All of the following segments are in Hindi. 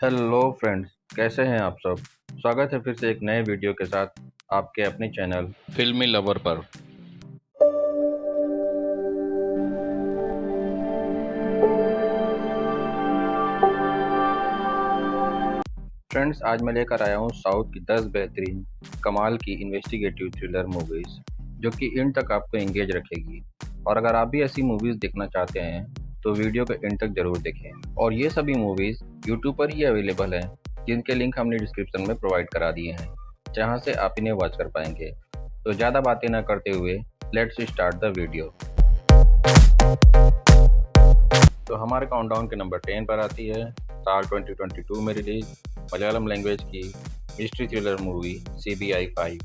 हेलो फ्रेंड्स, कैसे हैं आप सब। स्वागत है फिर से एक नए वीडियो के साथ आपके अपने चैनल फिल्मी लवर पर। फ्रेंड्स, आज मैं लेकर आया हूँ साउथ की 10 बेहतरीन कमाल की इन्वेस्टिगेटिव थ्रिलर मूवीज़ जो कि एंड तक आपको एंगेज रखेगी। और अगर आप भी ऐसी मूवीज़ देखना चाहते हैं तो वीडियो को एंड तक ज़रूर देखें। और ये सभी मूवीज़ यूट्यूब पर ही अवेलेबल हैं, जिनके लिंक हमने डिस्क्रिप्शन में प्रोवाइड करा दिए हैं, जहाँ से आप इन्हें वॉच कर पाएंगे। तो ज़्यादा बातें ना करते हुए लेट्स स्टार्ट द वीडियो। तो हमारे काउंटडाउन के नंबर 10 पर आती है साल 2022 में रिलीज मलयालम लैंग्वेज की मिस्ट्री थ्रिलर मूवी CBI 5,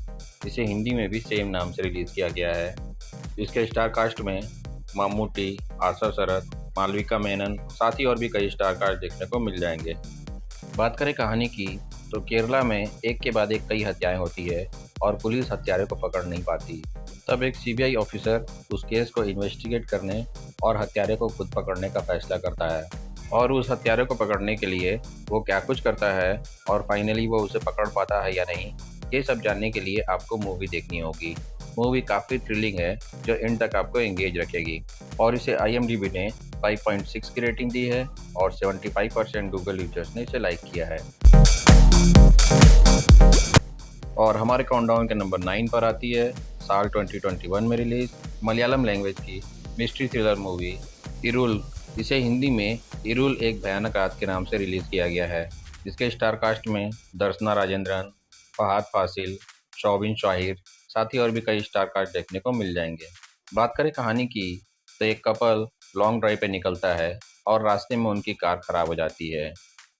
जिसे हिंदी में भी सेम नाम से रिलीज़ किया गया है। इसके स्टार कास्ट में मम्मूटी, आशा शरत, मालविका मेनन, साथ ही और भी कई स्टार कास्ट देखने को मिल जाएंगे। बात करें कहानी की तो केरला में एक के बाद एक कई हत्याएं होती है और पुलिस हत्यारे को पकड़ नहीं पाती। तब एक CBI ऑफिसर उस केस को इन्वेस्टिगेट करने और हत्यारे को खुद पकड़ने का फैसला करता है। और उस हत्यारे को पकड़ने के लिए वो क्या कुछ करता है और फाइनली वो उसे पकड़ पाता है या नहीं, ये सब जानने के लिए आपको मूवी देखनी होगी। मूवी काफ़ी थ्रिलिंग है जो एंड तक आपको एंगेज रखेगी। और इसे IMDb ने 5.6 की रेटिंग दी है और 75% गूगल यूजर्स ने इसे लाइक किया है। और हमारे काउंटडाउन के नंबर 9 पर आती है साल 2021 में रिलीज मलयालम लैंग्वेज की मिस्ट्री थ्रिलर मूवी इरुल। इसे हिंदी में इरुल एक भयानक रात के नाम से रिलीज़ किया गया है, जिसके स्टार कास्ट में दर्शना राजेंद्रन, फहाद फासिल, शौबिन शाहिर, साथ ही और भी कई स्टार कास्ट देखने को मिल जाएंगे। बात करें कहानी की तो एक कपल लॉन्ग ड्राइव पे निकलता है और रास्ते में उनकी कार खराब हो जाती है।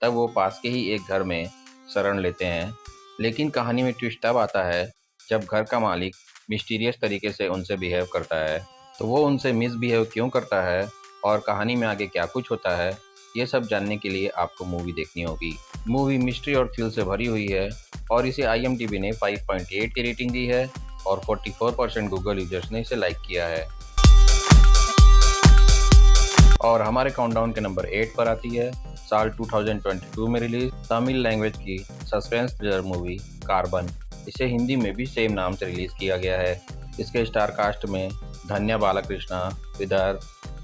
तब वो पास के ही एक घर में शरण लेते हैं, लेकिन कहानी में ट्विस्ट तब आता है जब घर का मालिक मिस्टीरियस तरीके से उनसे बिहेव करता है। तो वो उनसे मिसबिहेव क्यों करता है और कहानी में आगे क्या कुछ होता है, ये सब जानने के लिए आपको मूवी देखनी होगी। मूवी मिस्ट्री और थ्रिल से भरी हुई है और इसे IMDb ने 5.8 की रेटिंग दी है और 44% गूगल यूजर्स ने इसे लाइक किया है। और हमारे काउंटडाउन के नंबर 8 पर आती है साल 2022 में रिलीज तमिल लैंग्वेज की सस्पेंस थ्रिलर मूवी कार्बन। इसे हिंदी में भी सेम नाम से रिलीज़ किया गया है। इसके स्टार कास्ट में धन्या बालाकृष्णा, विदर्भ,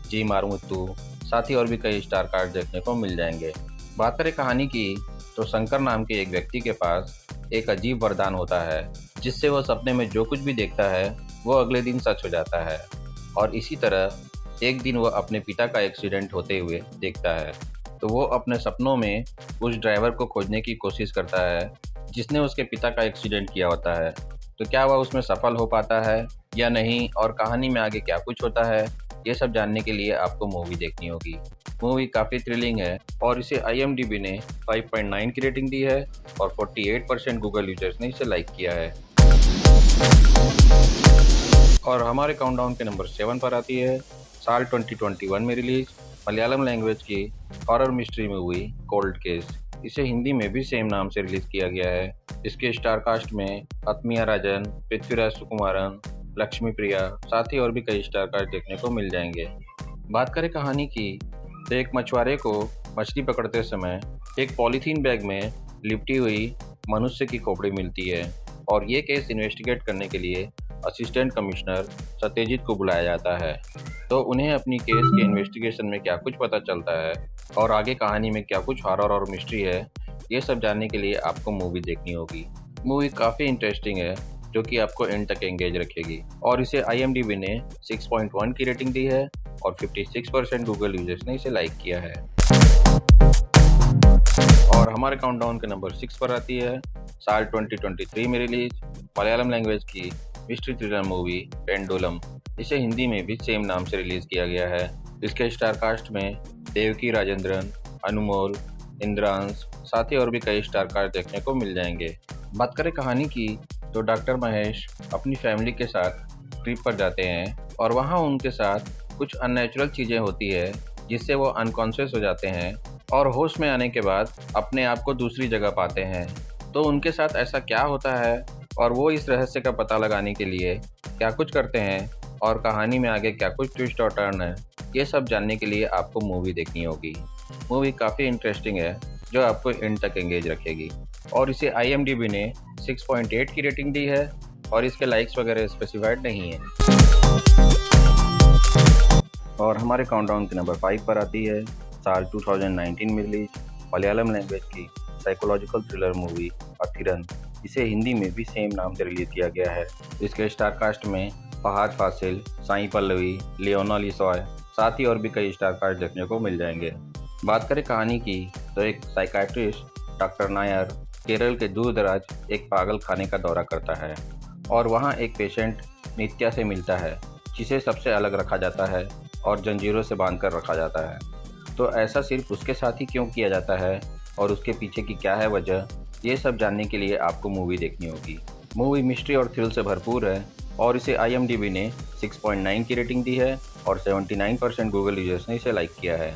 जी मारुमुत्तु, साथ ही और भी कई स्टार कास्ट देखने को मिल जाएंगे। बात करें कहानी की तो शंकर नाम के एक व्यक्ति के पास एक अजीब वरदान होता है, जिससे वह सपने में जो कुछ भी देखता है वो अगले दिन सच हो जाता है। और इसी तरह एक दिन वह अपने पिता का एक्सीडेंट होते हुए देखता है, तो वो अपने सपनों में उस ड्राइवर को खोजने की कोशिश करता है जिसने उसके पिता का एक्सीडेंट किया होता है। तो क्या वह उसमें सफल हो पाता है या नहीं और कहानी में आगे क्या कुछ होता है, ये सब जानने के लिए आपको मूवी देखनी होगी। मूवी काफ़ी थ्रिलिंग है और इसे IMDb ने 5.9 की रेटिंग दी है और 48% गूगल यूजर्स ने इसे लाइक किया है। और हमारे काउंटडाउन के नंबर 7 पर आती है साल 2021 में रिलीज मलयालम लैंग्वेज की horror mystery movie cold case. इसे हिंदी में भी सेम नाम से रिलीज़ किया गया है। इसके स्टार कास्ट में आत्मीया राजन, पृथ्वीराज सुकुमारन, लक्ष्मी प्रिया, साथ ही और भी कई स्टार कास्ट देखने को मिल जाएंगे। बात करें कहानी की तो एक मछुआरे को मछली पकड़ते समय एक पॉलीथीन बैग में लिपटी हुई मनुष्य की खोपड़ी मिलती है और ये केस इन्वेस्टिगेट करने के लिए असिस्टेंट कमिश्नर सत्यजीत को बुलाया जाता है। तो उन्हें अपनी केस के इन्वेस्टिगेशन में क्या कुछ पता चलता है और आगे कहानी में क्या कुछ हॉरर और मिस्ट्री है, ये सब जानने के लिए आपको मूवी देखनी होगी। मूवी काफ़ी इंटरेस्टिंग है जो कि आपको एंड तक एंगेज रखेगी और इसे IMDb ने 6.1 की रेटिंग दी है और 56% गूगल यूजर्स ने इसे लाइक किया है। और हमारे काउंटडाउन के नंबर 6 पर आती है साल 2023 में रिलीज मलयालम लैंग्वेज की मिस्ट्री थ्रिलर मूवी पेंडुलम। इसे हिंदी में भी सेम नाम से रिलीज़ किया गया है। इसके स्टार कास्ट में देवकी राजेंद्रन, अनमोल, इंद्रांश, साथ ही और भी कई स्टार कास्ट देखने को मिल जाएंगे। बात करें कहानी की तो डॉक्टर महेश अपनी फैमिली के साथ ट्रिप पर जाते हैं और वहाँ उनके साथ कुछ अननेचुरल चीज़ें होती है जिससे वो अनकॉन्शियस हो जाते हैं और होश में आने के बाद अपने आप को दूसरी जगह पाते हैं। तो उनके साथ ऐसा क्या होता है और वो इस रहस्य का पता लगाने के लिए क्या कुछ करते हैं और कहानी में आगे क्या कुछ ट्विस्ट और टर्न है, ये सब जानने के लिए आपको मूवी देखनी होगी। मूवी काफ़ी इंटरेस्टिंग है जो आपको एंड तक एंगेज रखेगी। और इसे IMDb ने 6.8 की रेटिंग दी है और इसके लाइक्स वगैरह स्पेसिफाइड नहीं है। और हमारे काउंटडाउन के नंबर 5 पर आती है साल 2019 में रिलीज मलयालम लैंग्वेज की साइकोलॉजिकल थ्रिलर मूवी अथिरन। इसे हिंदी में भी सेम नाम से रिलीज किया गया है। इसके स्टार कास्ट में फहाद फासिल, साई पल्लवी, लियोना लिसॉय, साथ ही और भी कई स्टार कास्ट देखने को मिल जाएंगे। बात करें कहानी की तो एक साइकाइट्रिस्ट डॉक्टर नायर केरल के दूर दराज एक पागल खाने का दौरा करता है और वहाँ एक पेशेंट नित्या से मिलता है जिसे सबसे अलग रखा जाता है और जंजीरों से बांधकर रखा जाता है। तो ऐसा सिर्फ उसके साथ ही क्यों किया जाता है और उसके पीछे की क्या है वजह, ये सब जानने के लिए आपको मूवी देखनी होगी। मूवी मिस्ट्री और थ्रिल से भरपूर है और इसे IMDb ने 6.9 की रेटिंग दी है और 79% गूगल यूजर्स ने इसे लाइक किया है।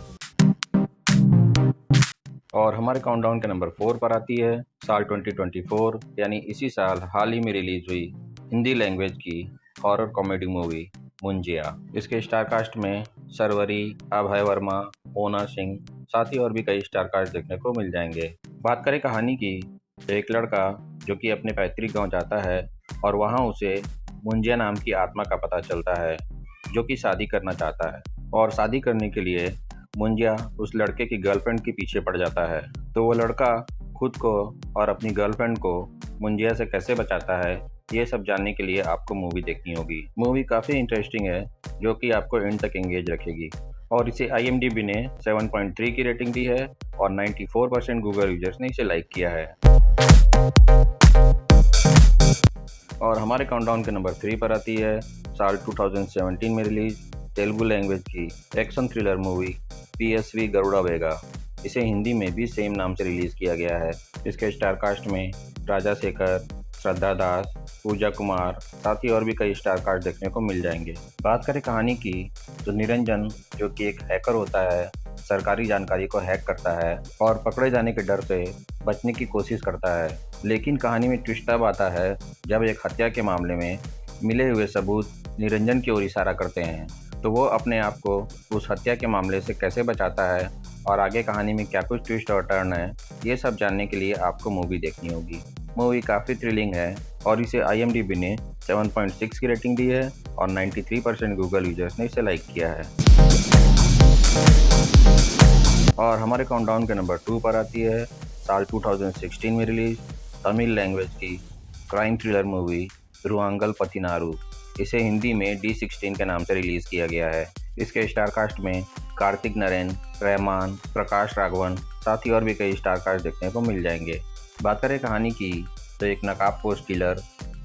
और हमारे काउंटडाउन के नंबर 4 पर आती है साल 2024 यानी इसी साल हाल ही में रिलीज हुई हिंदी लैंग्वेज की हॉरर कॉमेडी मूवी मुंजिया। इसके स्टार कास्ट में सरवरी, अभय वर्मा, मोना सिंह, साथ ही और भी कई स्टार कास्ट देखने को मिल जाएंगे। बात करें कहानी की तो एक लड़का जो कि अपने पैतृक गांव जाता है और वहां उसे मुंजिया नाम की आत्मा का पता चलता है जो कि शादी करना चाहता है। और शादी करने के लिए मुंजिया उस लड़के की गर्लफ्रेंड के पीछे पड़ जाता है। तो वो लड़का खुद को और अपनी गर्लफ्रेंड को मुंजिया से कैसे बचाता है, ये सब जानने के लिए आपको मूवी देखनी होगी। मूवी काफ़ी इंटरेस्टिंग है जो कि आपको एंड तक एंगेज रखेगी। और इसे IMDb ने 7.3 की रेटिंग दी है और 94% गूगल यूजर्स ने इसे लाइक किया है। और हमारे काउंटडाउन के नंबर 3 पर आती है साल 2017 में रिलीज तेलुगु लैंग्वेज की action thriller movie PSV Garuda Vega. इसे हिंदी में भी सेम नाम से रिलीज़ किया गया है। इसके स्टार कास्ट में राजा शेखर, श्रद्धा दास, पूजा कुमार, साथ ही और भी कई स्टार कास्ट देखने को मिल जाएंगे। बात करें कहानी की तो निरंजन जो कि एक हैकर होता है, सरकारी जानकारी को हैक करता है और पकड़े जाने के डर से बचने की कोशिश करता है। लेकिन कहानी में ट्विस्ट तब आता है जब एक हत्या के मामले में मिले हुए सबूत निरंजन की ओर इशारा करते हैं। तो वो अपने आप को उस हत्या के मामले से कैसे बचाता है और आगे कहानी में क्या कुछ ट्विस्ट और टर्न है, ये सब जानने के लिए आपको मूवी देखनी होगी। मूवी काफ़ी थ्रिलिंग है और इसे IMDb ने 7.6 की रेटिंग दी है और 93% गूगल यूजर्स ने इसे लाइक किया है। और हमारे काउंटडाउन के नंबर 2 पर आती है साल 2016 में रिलीज तमिल लैंग्वेज की क्राइम थ्रिलर मूवी रुआंगल पथिनारू। इसे हिंदी में D16 के नाम से रिलीज़ किया गया है। इसके स्टार कास्ट में कार्तिक नरेन, रहमान, प्रकाश राघवन, साथ ही और भी कई स्टार कास्ट देखने को मिल जाएंगे। बात करें कहानी की तो एक नकाबपोश किलर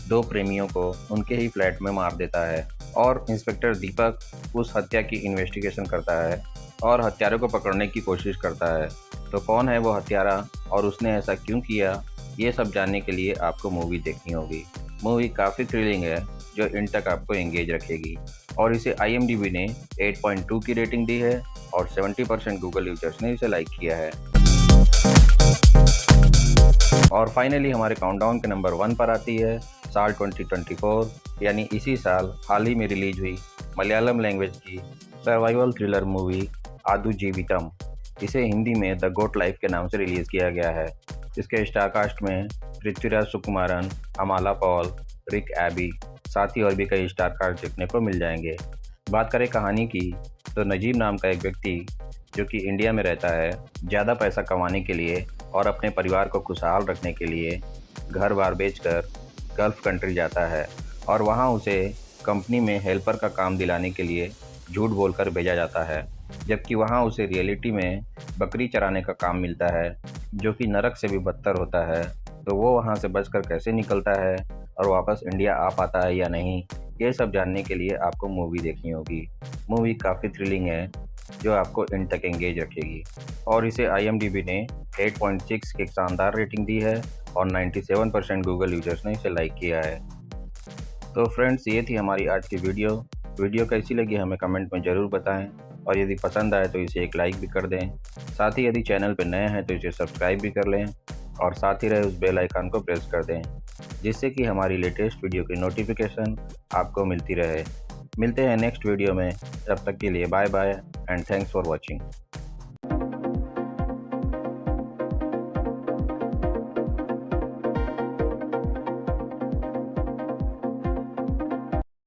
दो प्रेमियों को उनके ही फ्लैट में मार देता है और इंस्पेक्टर दीपक उस हत्या की इन्वेस्टिगेशन करता है और हत्यारे को पकड़ने की कोशिश करता है। तो कौन है वो हत्यारा और उसने ऐसा क्यों किया, ये सब जानने के लिए आपको मूवी देखनी होगी। मूवी काफ़ी थ्रिलिंग है जो एंड तक आपको एंगेज रखेगी और इसे IMDb ने 8.2 की रेटिंग दी है और 70% गूगल यूजर्स ने इसे लाइक किया है। और फाइनली हमारे काउंटडाउन के नंबर 1 पर आती है साल 2024 यानी इसी साल हाल ही में रिलीज हुई मलयालम लैंग्वेज की सर्वाइवल थ्रिलर मूवी आदु जीवितम। इसे हिंदी में द गोट लाइफ के नाम से रिलीज़ किया गया है। इसके स्टार कास्ट में पृथ्वीराज सुकुमारन, अमाला पॉल, रिक एबी, साथ ही और भी कई स्टार कास्ट देखने को मिल जाएंगे। बात करें कहानी की तो नजीब नाम का एक व्यक्ति जो कि इंडिया में रहता है, ज़्यादा पैसा कमाने के लिए और अपने परिवार को खुशहाल रखने के लिए घर बार बेचकर गल्फ कंट्री जाता है और वहाँ उसे कंपनी में हेल्पर का काम दिलाने के लिए झूठ बोलकर भेजा जाता है, जबकि वहाँ उसे रियलिटी में बकरी चराने का काम मिलता है जो कि नरक से भी बदतर होता है। तो वो वहाँ से बचकर कैसे निकलता है और वापस इंडिया आ पाता है या नहीं, ये सब जानने के लिए आपको मूवी देखनी होगी। मूवी काफ़ी थ्रिलिंग है जो आपको एंड तक एंगेज रखेगी और इसे IMDb ने 8.6 की शानदार रेटिंग दी है और 97% गूगल यूजर्स ने इसे लाइक किया है। तो फ्रेंड्स, ये थी हमारी आज की वीडियो कैसी लगी हमें कमेंट में ज़रूर बताएं और यदि पसंद आए तो इसे एक लाइक भी कर दें। साथ ही यदि चैनल पर नए हैं तो इसे सब्सक्राइब भी कर लें और साथ ही रहे उस बेल आइकन को प्रेस कर दें जिससे कि हमारी लेटेस्ट वीडियो की नोटिफिकेशन आपको मिलती रहे। मिलते हैं नेक्स्ट वीडियो में, तब तक के लिए bye bye and thanks for watching.